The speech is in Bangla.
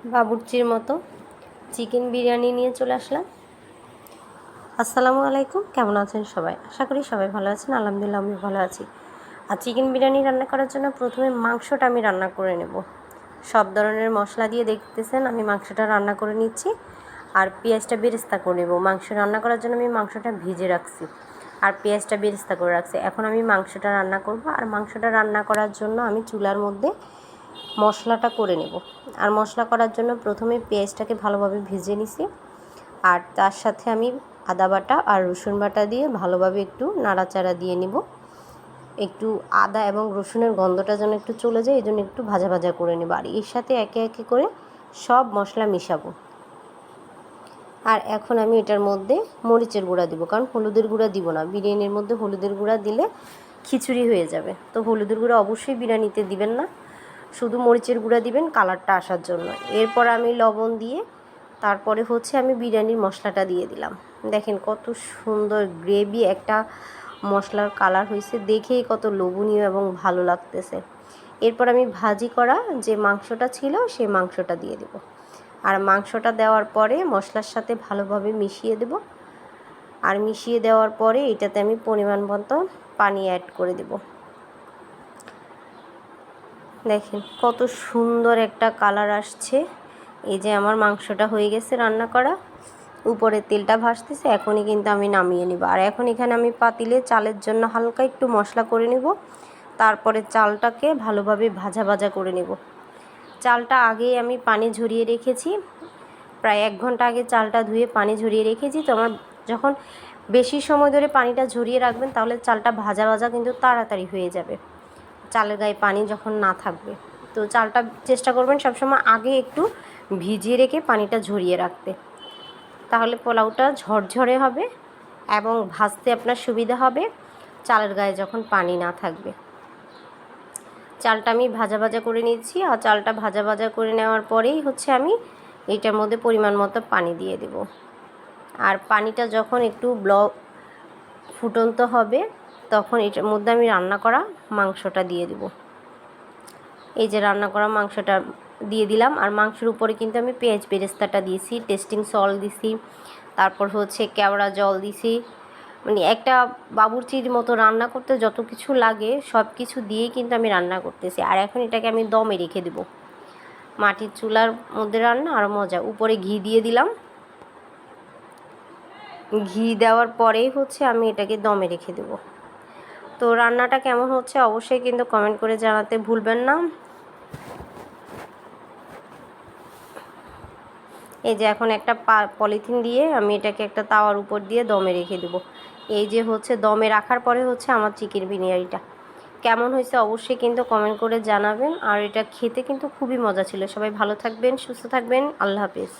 বাবুর্চির মতো চিকেন বিরিয়ানি নিয়ে চলে আসলাম। আসসালামু আলাইকুম, কেমন আছেন সবাই? আশা করি সবাই ভালো আছেন। আলহামদুলিল্লাহ আমি ভালো আছি। আর চিকেন বিরিয়ানি রান্না করার জন্য প্রথমে মাংসটা আমি রান্না করে নেব। সব ধরনের মশলা দিয়ে দেখতেছেন আমি মাংসটা রান্না করে নিচ্ছি। আর পেঁয়াজটা বেরেস্তা করে নেব। মাংস রান্না করার জন্য আমি মাংসটা ভিজে রাখছি আর পেঁয়াজটা বেরেস্তা করে রাখছি। এখন আমি মাংসটা রান্না করব। আর মাংসটা রান্না করার জন্য আমি চুলার মধ্যে মশলাটা করে নেব। আর মশলা করার জন্য প্রথমে পেঁয়াজটাকে ভালোভাবে ভেজে নিছি, আর তার সাথে আমি আদা বাটা আর রসুন বাটা দিয়ে ভালোভাবে একটু নাড়াচাড়া দিয়ে নিব। একটু আদা এবং রসুনের গন্ধটা যেন একটু চলে যায়, এই জন্য একটু ভাজা ভাজা করে নেব। আর এর সাথে একে একে করে সব মশলা মিশাবো। আর এখন আমি এটার মধ্যে মরিচের গুঁড়া দিব, কারণ হলুদের গুঁড়া দিব না। বিরিয়ানির মধ্যে হলুদের গুঁড়া দিলে খিচুড়ি হয়ে যাবে, তো হলুদের গুঁড়া অবশ্যই বিরিয়ানিতে দিবেন না, শুধু মরিচের গুঁড়া দিবেন কালারটা আসার জন্য। এরপর আমি লবণ দিয়ে তারপরে আমি বিরিয়ানির মশলাটা দিয়ে দিলাম। দেখেন কত সুন্দর গ্রেভি একটা মশলার কালার হয়েছে, দেখেই কত লোভনীয় এবং ভালো লাগতেছে। এরপর আমি ভাজি করা যে মাংসটা ছিল সেই মাংসটা দিয়ে দেব। আর মাংসটা দেওয়ার পরে মশলার সাথে ভালোভাবে মিশিয়ে দেব। আর মিশিয়ে দেওয়ার পরে এটাতে আমি পরিমাণ মতো পানি অ্যাড করে দেব। দেখেন কত সুন্দর একটা কালার আসছে। এই যে আমার মাংসটা হয়ে গেছে রান্না করা, উপরে তেলটা ভাসতেছে। এখনই কিন্তু আমি নামিয়ে নিব। আর এখন এখানে আমি পাতিলে চালের জন্য হালকা একটু মশলা করে নেব। তারপরে চালটাকে ভালোভাবে ভাজা ভাজা করে নেব। চালটা আগেই আমি পানি ঝরিয়ে রেখেছি, প্রায় 1 ঘন্টা আগে চালটা ধুয়ে পানি ঝরিয়ে রেখেছি। তো আমার যখন বেশি সময় ধরে পানিটা ঝরিয়ে রাখবেন তাহলে চালটা ভাজা ভাজা কিন্তু তাড়াতাড়ি হয়ে যাবে, চালের গায়ে পানি যখন না থাকবে। তো চালটা চেষ্টা করবেন সবসময় আগে একটু ভিজিয়ে রেখে পানিটা ঝরিয়ে রাখতে, তাহলে পোলাওটা ঝরঝরে হবে এবং ভাজতে আপনার সুবিধা হবে চালের গায়ে যখন পানি না থাকবে। চালটা আমি ভাজা ভাজা করে নিচ্ছি। আর চালটা ভাজা ভাজা করে নেওয়ার পরেই আমি এইটার মধ্যে পরিমাণ মতো পানি দিয়ে দেব। আর পানিটা যখন একটু ফুটন্ত হবে তখন এটার মধ্যে আমি রান্না করা মাংসটা দিয়ে দেব। এই যে রান্না করা মাংসটা দিয়ে দিলাম। আর মাংসের উপরে কিন্তু আমি পেঁয়াজ বেরেস্তাটা দিয়েছি, টেস্টিং সল্ট দিছি, তারপর কেওড়া জল দিছি। মানে একটা বাবুর্চির মতো রান্না করতে যত কিছু লাগে সব কিছু দিয়েই কিন্তু আমি রান্না করতেছি। আর এখন এটাকে আমি দমে রেখে দেব। মাটির চুলার মধ্যে রান্না আর মজা। উপরে ঘি দিয়ে দিলাম। ঘি দেওয়ার পরেই আমি এটাকে দমে রেখে দেব। তো রান্নাটা কেমন হচ্ছে অবশ্যই কিন্তু কমেন্ট করে জানাতে ভুলবেন না। এই যে এখন একটা পলিথিন দিয়ে আমি এটাকে একটা তাওয়ার উপর দিয়ে দমে রেখে দেব। এই যে দমে রাখার পরে আমার চিকেন বিরিয়ানিটা কেমন হয়েছে অবশ্যই কিন্তু কমেন্ট করে জানাবেন। আর এটা খেতে কিন্তু খুবই মজা ছিল। সবাই ভালো থাকবেন, সুস্থ থাকবেন। আল্লাহ হাফেজ।